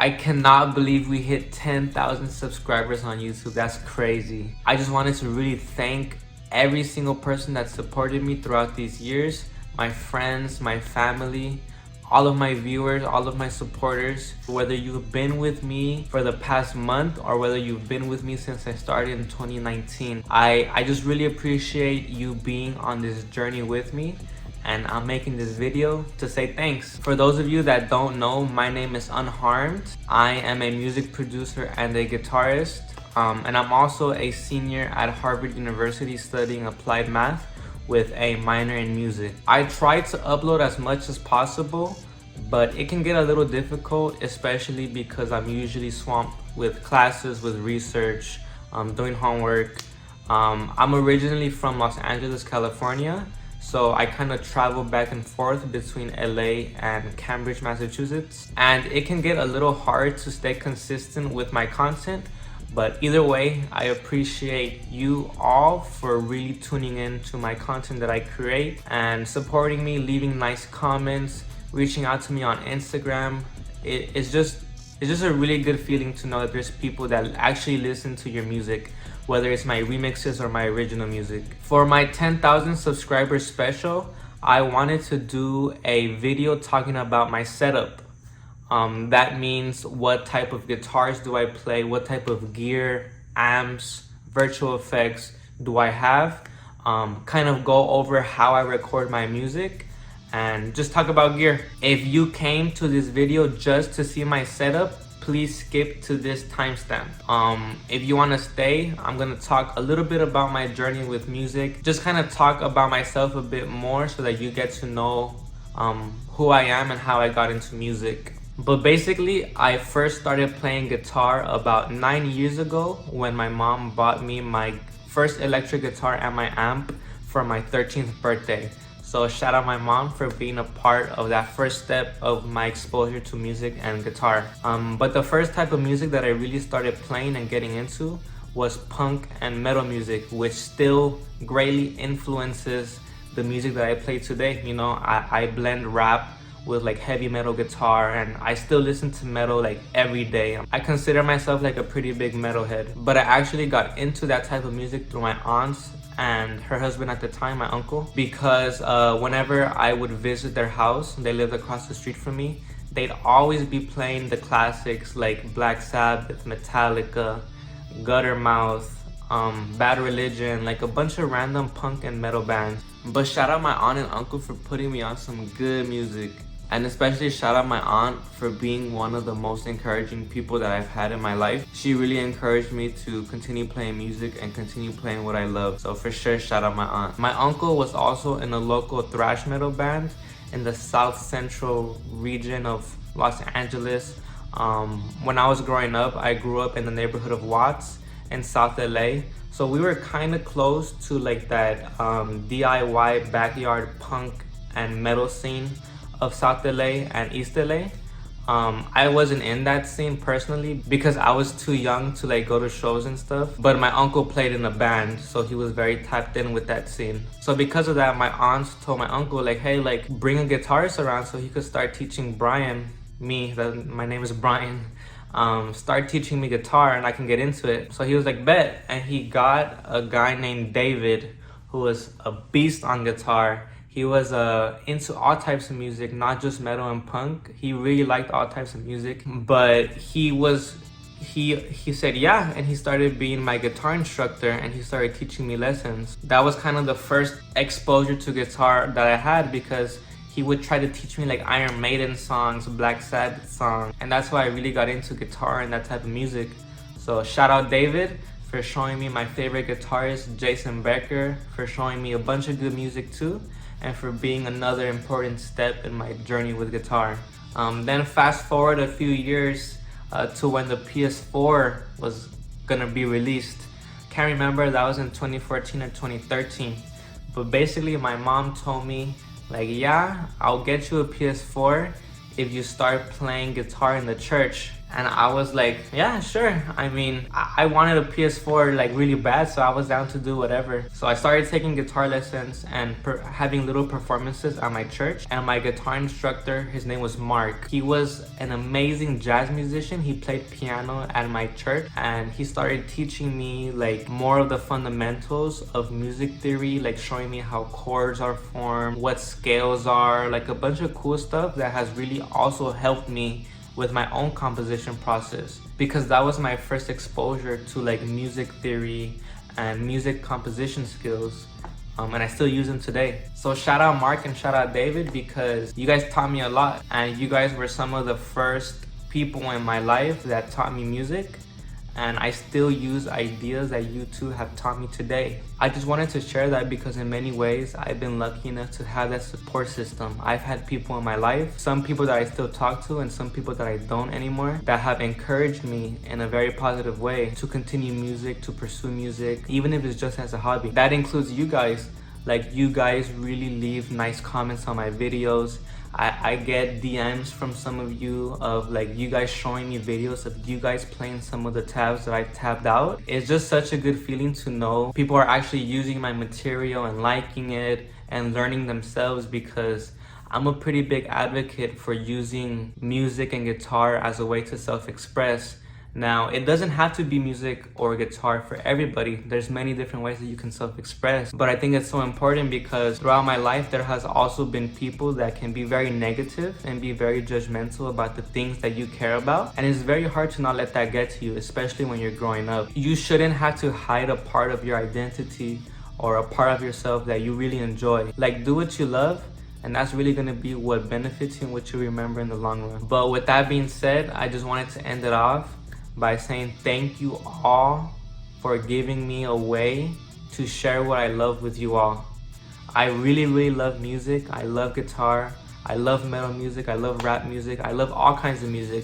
I cannot believe we hit 10,000 subscribers on YouTube. That's crazy. I just wanted to really thank every single person that supported me throughout these years. My friends, my family, all of my viewers, all of my supporters. Whether you've been with me for the past month or whether you've been with me since I started in 2019. I just really appreciate you being on this journey with me. And I'm making this video to say thanks. For those of you that don't know, my name is Unharmed. I am a music producer and a guitarist. And I'm also a senior at Harvard University studying applied math with a minor in music. I try to upload as much as possible, but it can get a little difficult, especially because I'm usually swamped with classes, with research, doing homework. I'm originally from Los Angeles, California. So I kind of travel back and forth between LA and Cambridge, Massachusetts. And it can get a little hard to stay consistent with my content. But either way, I appreciate you all for really tuning in to my content that I create and supporting me, leaving nice comments, reaching out to me on Instagram. It's just a really good feeling to know that there's people that actually listen to your music, whether it's my remixes or my original music. For my 10,000 subscribers special, I wanted to do a video talking about my setup. That means what type of guitars do I play, what type of gear, amps, virtual effects do I have, kind of go over how I record my music, and just talk about gear. If you came to this video just to see my setup, please skip to this timestamp. If you want to stay, I'm gonna talk a little bit about my journey with music, just kind of talk about myself a bit more so that you get to know who I am and how I got into music. But basically, I first started playing guitar about 9 years ago when my mom bought me my first electric guitar and my amp for my 13th birthday. So shout out my mom for being a part of that first step of my exposure to music and guitar. But the first type of music that I really started playing and getting into was punk and metal music, which still greatly influences the music that I play today. You know, I blend rap with like heavy metal guitar, and I still listen to metal like every day. I consider myself like a pretty big metalhead, but I actually got into that type of music through my aunts and her husband at the time, my uncle, because whenever I would visit their house, they lived across the street from me, they'd always be playing the classics like Black Sabbath, Metallica, Guttermouth, Bad Religion, like a bunch of random punk and metal bands. But shout out my aunt and uncle for putting me on some good music. And especially shout out my aunt for being one of the most encouraging people that I've had in my life. She really encouraged me to continue playing music and continue playing what I love. So for sure, shout out my aunt. My uncle was also in a local thrash metal band in the south central region of Los Angeles. When I was growing up, I grew up in the neighborhood of Watts in South LA. So we were kind of close to like that DIY backyard punk and metal scene of South LA and East LA. I wasn't in that scene personally because I was too young to like go to shows and stuff, but my uncle played in a band, so he was very tapped in with that scene. So because of that, my aunts told my uncle like, hey, like bring a guitarist around so he could start teaching Brian, my name is Brian, start teaching me guitar and I can get into it. So he was like, bet. And he got a guy named David who was a beast on guitar. He was into all types of music, not just metal and punk. He really liked all types of music, but he said yeah, and he started being my guitar instructor and he started teaching me lessons. That was kind of the first exposure to guitar that I had, because he would try to teach me like Iron Maiden songs, Black Sabbath songs, and that's why I really got into guitar and that type of music. So shout out David for showing me my favorite guitarist, Jason Becker, for showing me a bunch of good music too, and for being another important step in my journey with guitar. Then fast forward a few years to when the PS4 was gonna be released. Can't remember, that was in 2014 or 2013. But basically my mom told me like, yeah, I'll get you a PS4 if you start playing guitar in the church. And I was like, yeah, sure. I mean, I wanted a PS4 like really bad, so I was down to do whatever. So I started taking guitar lessons and having little performances at my church. And my guitar instructor, his name was Mark. He was an amazing jazz musician. He played piano at my church, and he started teaching me like more of the fundamentals of music theory, like showing me how chords are formed, what scales are, like a bunch of cool stuff that has really also helped me with my own composition process, because that was my first exposure to like music theory and music composition skills, and I still use them today. So shout out Mark and shout out David, because you guys taught me a lot, and you guys were some of the first people in my life that taught me music, and I still use ideas that you two have taught me today. I just wanted to share that because in many ways, I've been lucky enough to have that support system. I've had people in my life, some people that I still talk to and some people that I don't anymore, that have encouraged me in a very positive way to continue music, to pursue music, even if it's just as a hobby. That includes you guys. Like, you guys really leave nice comments on my videos. I get DMs from some of you of like you guys showing me videos of you guys playing some of the tabs that I tabbed out. It's just such a good feeling to know people are actually using my material and liking it and learning themselves, because I'm a pretty big advocate for using music and guitar as a way to self-express. Now, it doesn't have to be music or guitar for everybody. There's many different ways that you can self-express. But I think it's so important because throughout my life, there has also been people that can be very negative and be very judgmental about the things that you care about. And it's very hard to not let that get to you, especially when you're growing up. You shouldn't have to hide a part of your identity or a part of yourself that you really enjoy. Like, do what you love, and that's really gonna be what benefits you and what you remember in the long run. But with that being said, I just wanted to end it off by saying thank you all for giving me a way to share what I love with you all. I really, really love music. I love guitar. I love metal music. I love rap music. I love all kinds of music.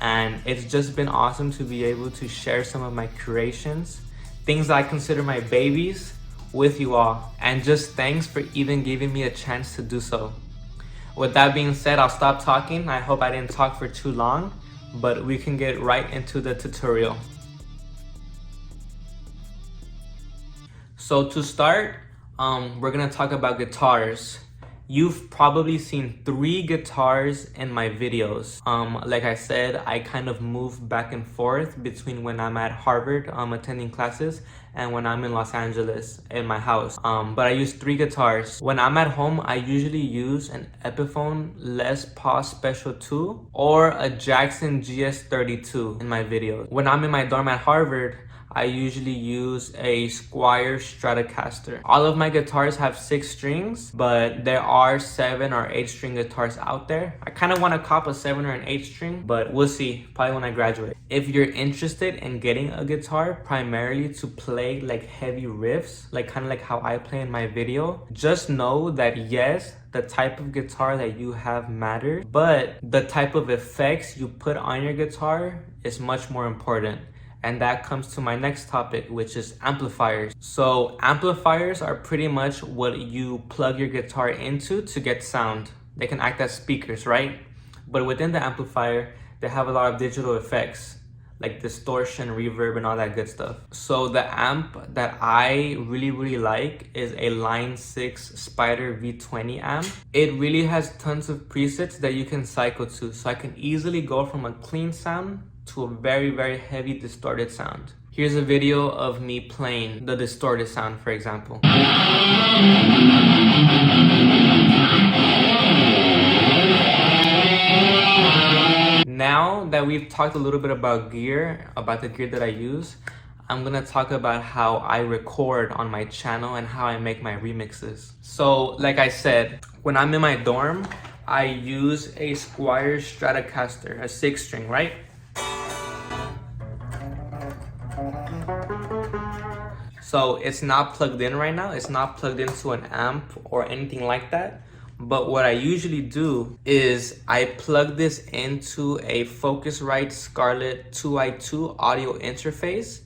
And it's just been awesome to be able to share some of my creations, things that I consider my babies, with you all. And just thanks for even giving me a chance to do so. With that being said, I'll stop talking. I hope I didn't talk for too long, but we can get right into the tutorial. So to start, we're gonna talk about guitars. You've probably seen 3 guitars in my videos. Like I said, I kind of move back and forth between when I'm at Harvard attending classes and when I'm in Los Angeles in my house. But I use 3 guitars. When I'm at home, I usually use an Epiphone Les Paul Special 2 or a Jackson GS32 in my videos. When I'm in my dorm at Harvard, I usually use a Squier Stratocaster. All of my guitars have 6 strings, but there are 7 or 8 string guitars out there. I kind of want to cop a 7 or an 8 string, but we'll see, probably when I graduate. If you're interested in getting a guitar primarily to play like heavy riffs, like kind of like how I play in my video, just know that yes, the type of guitar that you have matters, but the type of effects you put on your guitar is much more important. And that comes to my next topic, which is amplifiers. So amplifiers are pretty much what you plug your guitar into to get sound. They can act as speakers, right? But within the amplifier, they have a lot of digital effects, like distortion, reverb, and all that good stuff. So the amp that I really like is a Line 6 Spider V20 amp. It really has tons of presets that you can cycle to. So I can easily go from a clean sound to a very heavy distorted sound. Here's a video of me playing the distorted sound, for example. Now that we've talked a little bit about gear, about the gear that I use, I'm gonna talk about how I record on my channel and how I make my remixes. So like I said, when I'm in my dorm, I use a Squier Stratocaster, a 6 string, right? So it's not plugged in right now. It's not plugged into an amp or anything like that. But what I usually do is I plug this into a Focusrite Scarlett 2i2 audio interface.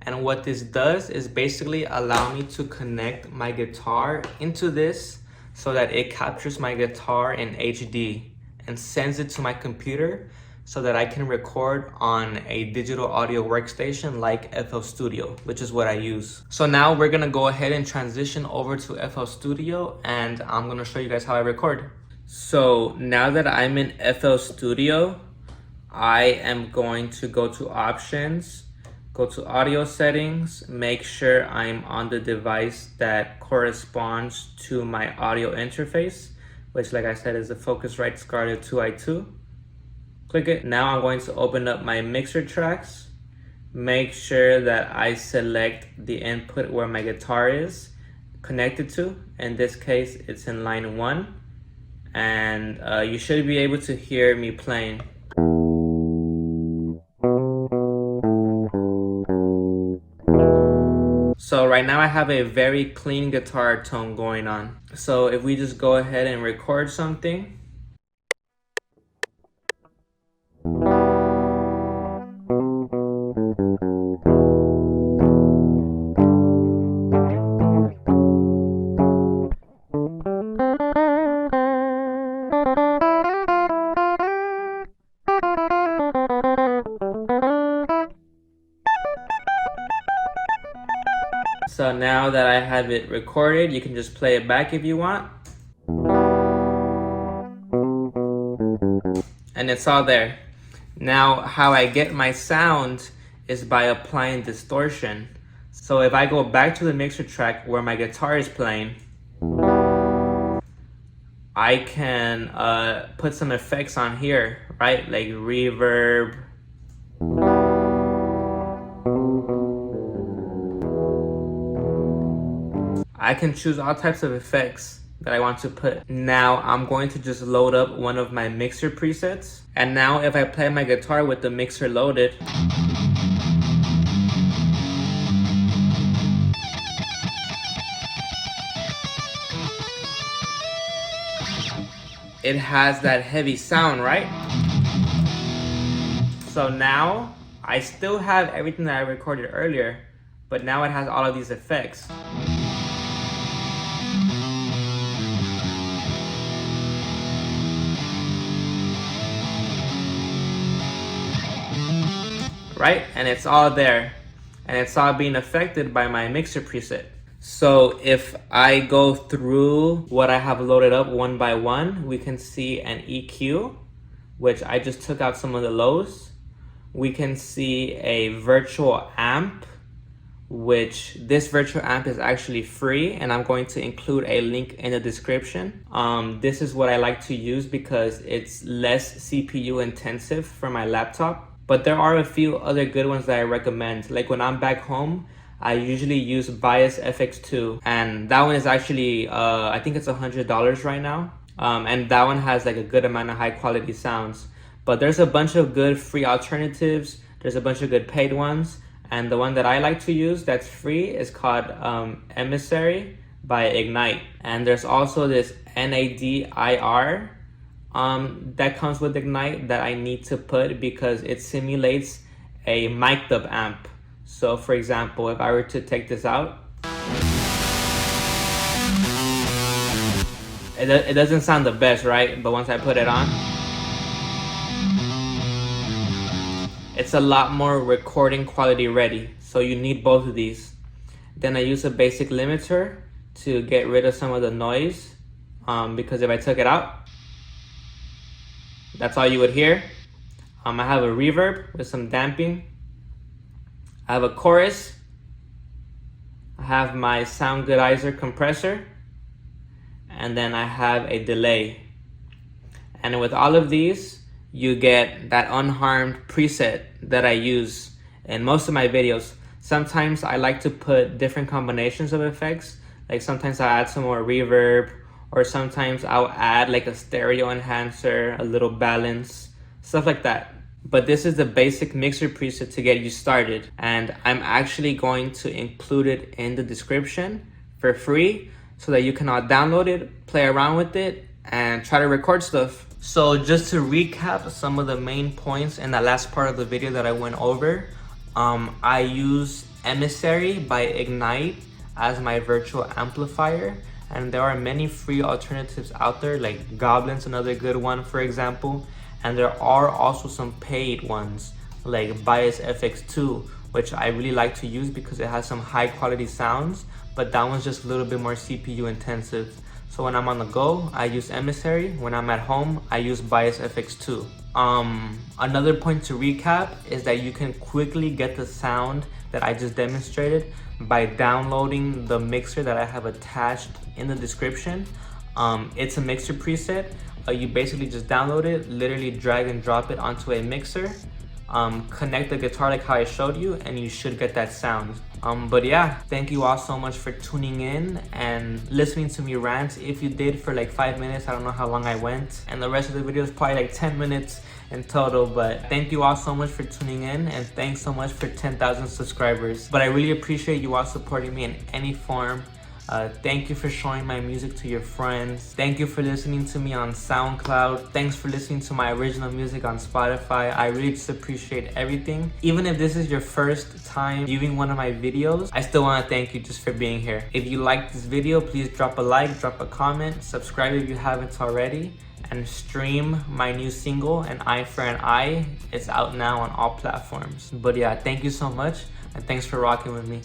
And what this does is basically allow me to connect my guitar into this so that it captures my guitar in HD and sends it to my computer so that I can record on a digital audio workstation like FL Studio, which is what I use. So now we're gonna go ahead and transition over to FL Studio, and I'm gonna show you guys how I record. So now that I'm in FL Studio, I am going to go to options, go to audio settings, make sure I'm on the device that corresponds to my audio interface, which, like I said, is the Focusrite Scarlett 2i2. Click it. Now I'm going to open up my mixer tracks, make sure that I select the input where my guitar is connected to. In this case, it's in line 1, and you should be able to hear me playing. So right now I have a very clean guitar tone going on. So if we just go ahead and record something. So now that I have it recorded, you can just play it back if you want. And it's all there. Now, how I get my sound is by applying distortion. So if I go back to the mixer track where my guitar is playing, I can put some effects on here, right? Like reverb. I can choose all types of effects that I want to put. Now I'm going to just load up one of my mixer presets. And now if I play my guitar with the mixer loaded, it has that heavy sound, right? So now I still have everything that I recorded earlier, but now it has all of these effects. Right? And it's all there. And it's all being affected by my mixer preset. So if I go through what I have loaded up one by one, we can see an EQ, which I just took out some of the lows. We can see a virtual amp, which this virtual amp is actually free, and I'm going to include a link in the description. This is what I like to use because it's less CPU intensive for my laptop. But there are a few other good ones that I recommend. Like when I'm back home, I usually use Bias FX2, and that one is actually, I think it's $100 right now. And that one has like a good amount of high quality sounds. But there's a bunch of good free alternatives. There's a bunch of good paid ones. And the one that I like to use that's free is called Emissary by Ignite. And there's also this NADIR that comes with Ignite that I need to put because it simulates a mic'd up amp. So for example, if I were to take this out, it doesn't sound the best, right? But once I put it on, it's a lot more recording quality ready. So you need both of these. Then I use a basic limiter to get rid of some of the noise because if I took it out, that's all you would hear. I have a reverb with some damping. I have a chorus. I have my Sound Goodizer compressor. And then I have a delay. And with all of these, you get that Unharmed preset that I use in most of my videos. Sometimes I like to put different combinations of effects. Like sometimes I add some more reverb, or sometimes I'll add like a stereo enhancer, a little balance, stuff like that. But this is the basic mixer preset to get you started. And I'm actually going to include it in the description for free so that you can all download it, play around with it, and try to record stuff. So just to recap some of the main points in the last part of the video that I went over, I use Emissary by Ignite as my virtual amplifier. And there are many free alternatives out there, like Goblin's another good one, for example. And there are also some paid ones like Bias FX2, which I really like to use because it has some high quality sounds, but that one's just a little bit more CPU intensive. So when I'm on the go, I use Emissary. When I'm at home, I use Bias FX2. Another point to recap is that you can quickly get the sound that I just demonstrated by downloading the mixer that I have attached in the description. It's a mixer preset. You basically just download it, literally drag and drop it onto a mixer, connect the guitar like how I showed you, and you should get that sound. But yeah, thank you all so much for tuning in and listening to me rant. If you did for like 5 minutes, I don't know how long I went, and the rest of the video is probably like 10 minutes in total, but thank you all so much for tuning in, and thanks so much for 10,000 subscribers. But I really appreciate you all supporting me in any form. Thank you for showing my music to your friends. Thank you for listening to me on SoundCloud. Thanks for listening to my original music on Spotify. I really just appreciate everything. Even if this is your first time viewing one of my videos, I still want to thank you just for being here. If you liked this video, please drop a like, drop a comment, subscribe if you haven't already, and stream my new single, An Eye for an Eye. It's out now on all platforms. But yeah, thank you so much, and thanks for rocking with me.